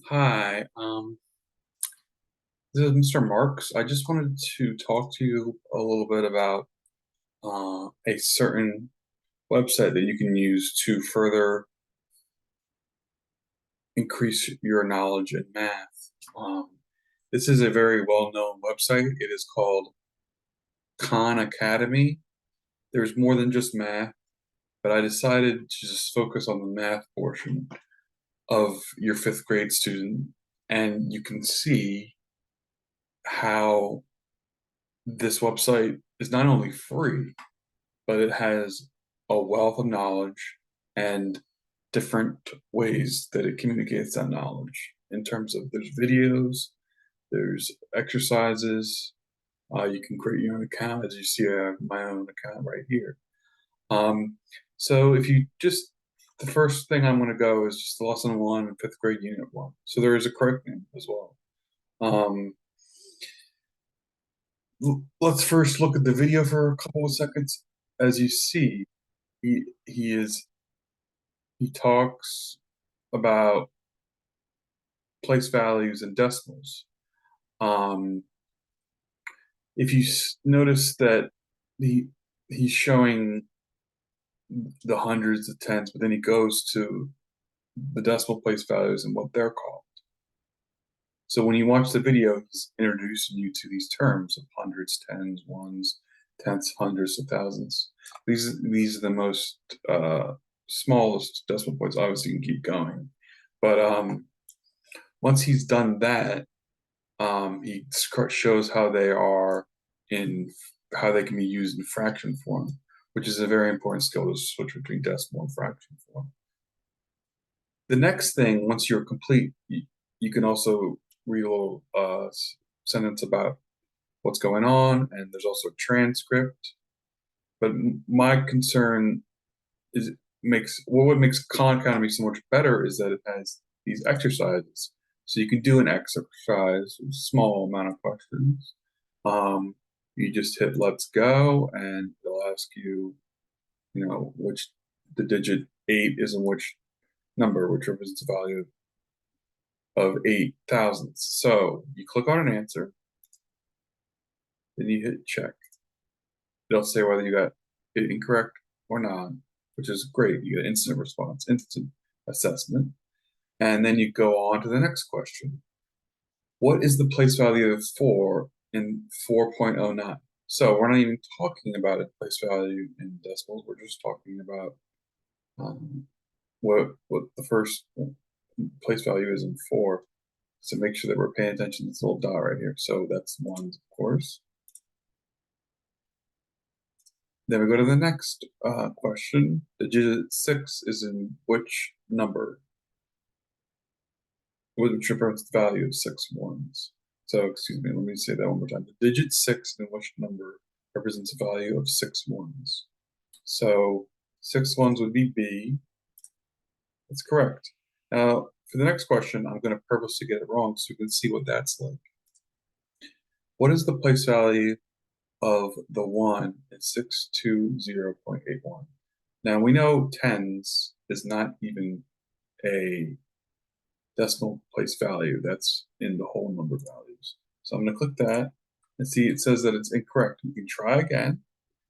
Hi, this is Mr. Marks. I just wanted to talk to you a little bit about a certain website that you can use to further increase your knowledge in math. This is a very well-known website. It is called Khan Academy. There's more than just math, but I decided to just focus on the math portion of your fifth grade student, and you can see how this website is not only free, but it has a wealth of knowledge and different ways that it communicates that knowledge in terms of there's videos, there's exercises. You can create your own account. As you see, I have my own account right here. Um, so if you just, the first thing I'm going to go is just lesson one, fifth grade unit one. So there is a correct name as well. Um, let's first look at the video for a couple of seconds. As you see, he talks about place values and decimals. Um, if you notice that he he's showing the hundreds, the tens, but then he goes to the decimal place values and what they're called. So when you watch the video, he's introducing you to these terms of hundreds, tens, ones, tenths, hundreds, and thousands. These are the most smallest decimal points. Obviously, you can keep going, but once he's done that, he shows how they are in how they can be used in fraction form, which is a very important skill to switch between decimal and fraction form. The next thing, once you're complete, you can also read a little sentence about what's going on, and there's also a transcript. But my concern is what makes Khan Academy so much better is that it has these exercises. So you can do an exercise, a small amount of questions. You just hit let's go, and it'll ask you, which the digit 8 is in which number, which represents the value of 8 thousandths. So you click on an answer, then you hit check. It'll say whether you got it incorrect or not, which is great. You get instant response, instant assessment. And then you go on to the next question. What is the place value of 4 in 4.09? So we're not even talking about a place value in decimals. We're just talking about what the first place value is in 4. So make sure that we're paying attention to this little dot right here. So that's ones, of course. Then we go to the next question. The digit 6 is in which number? Which represents the value of 6 ones. So, excuse me, let me say that one more time. The digit 6 in which number represents a value of 6 ones? So, 6 ones would be B. That's correct. Now, for the next question, I'm going to purposely get it wrong so you can see what that's like. What is the place value of the 1 in 620.81? Now, we know tens is not even a decimal place value. That's in the whole number values. So I'm going to click that and see it says that it's incorrect. You can try again,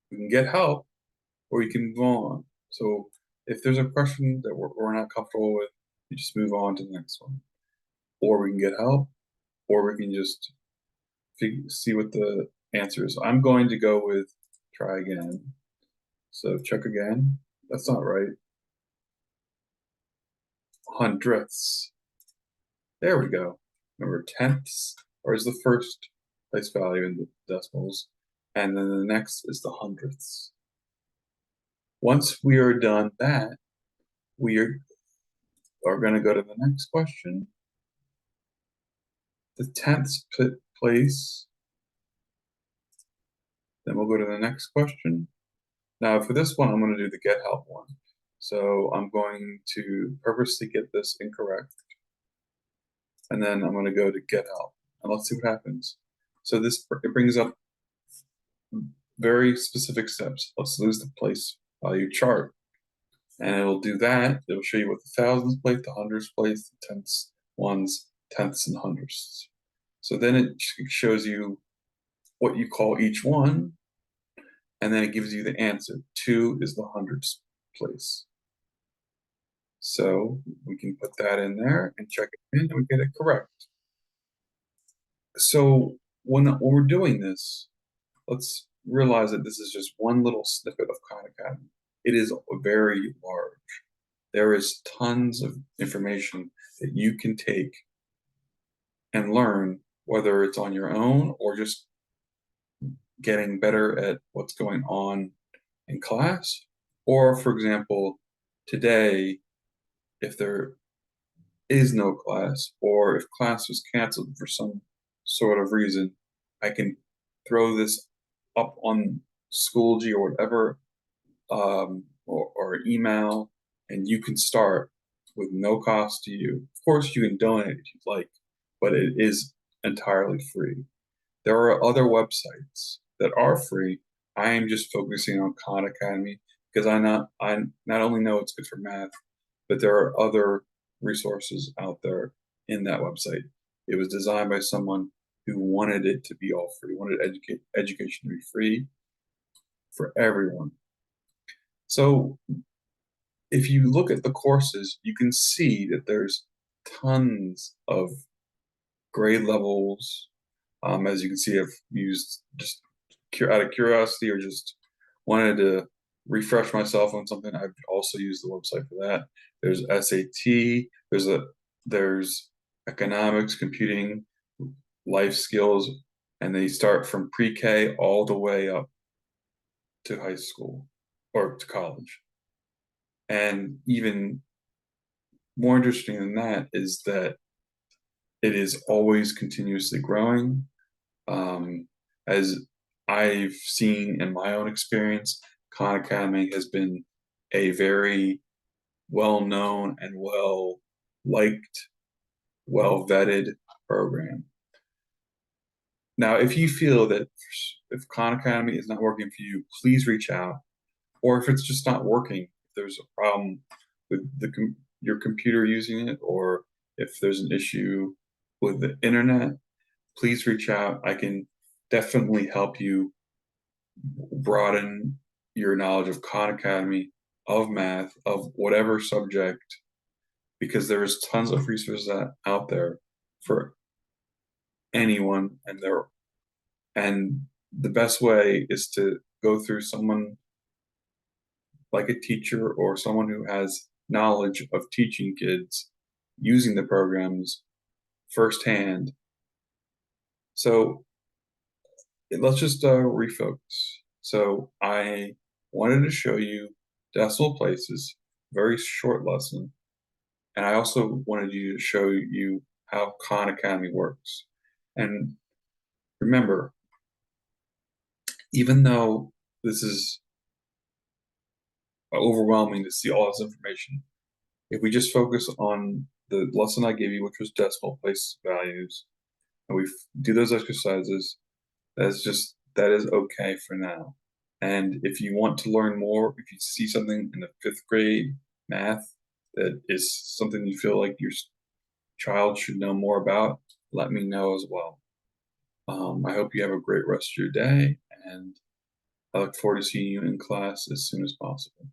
you can get help, or you can move on. So if there's a question that we're not comfortable with, you just move on to the next one. Or we can get help, or we can just see what the answer is. I'm going to go with try again. So check again. That's not right. Hundredths. There we go. Remember, tenths is the first place value in the decimals, and then the next is the hundredths. Once we are done that, we are going to go to the next question. The tenths place. Then we'll go to the next question. Now, for this one, I'm going to do the get help one. So I'm going to purposely get this incorrect. And then I'm going to go to get help. And let's see what happens. So it brings up very specific steps. Let's lose the place value chart. And it'll do that. It'll show you what the thousands place, the hundreds place, the tenths, ones, tenths, and hundredths. So then it shows you what you call each one, and then it gives you the answer. 2 is the hundredths place. So we can put that in there and check it in, and we get it correct. So when we're doing this, let's realize that this is just one little snippet of Khan Academy. It is very large. There is tons of information that you can take and learn, whether it's on your own or just getting better at what's going on in class. Or, for example, today, if there is no class, or if class was canceled for some sort of reason, I can throw this up on Schoology or whatever, or email, and you can start with no cost to you. Of course, you can donate if you'd like, but it is entirely free. There are other websites that are free. I am just focusing on Khan Academy because I not only know it's good for math, but there are other resources out there in that website. It was designed by someone who wanted it to be all free, wanted education to be free for everyone. So if you look at the courses, you can see that there's tons of grade levels. As you can see, I've used just out of curiosity or just wanted to refresh myself on something. I've also used the website for that. There's SAT. There's economics, computing, life skills, and they start from pre-K all the way up to high school or to college. And even more interesting than that is that it is always continuously growing. As I've seen in my own experience, Khan Academy has been a very well known and well liked, well vetted program. Now, if you feel that if Khan Academy is not working for you, please reach out. Or if it's just not working, if there's a problem with your computer using it, or if there's an issue with the internet, please reach out. I can definitely help you broaden your knowledge of Khan Academy, of math, of whatever subject, because there's tons of resources out there for anyone, and the best way is to go through someone like a teacher or someone who has knowledge of teaching kids using the programs firsthand. So let's just refocus. So I wanted to show you decimal places, very short lesson, and I also wanted to show you how Khan Academy works. And remember, even though this is overwhelming to see all this information, if we just focus on the lesson I gave you, which was decimal place values, and we do those exercises, that is okay for now. And if you want to learn more, if you see something in the 5th grade math that is something you feel like your child should know more about, let me know as well. I hope you have a great rest of your day, and I look forward to seeing you in class as soon as possible.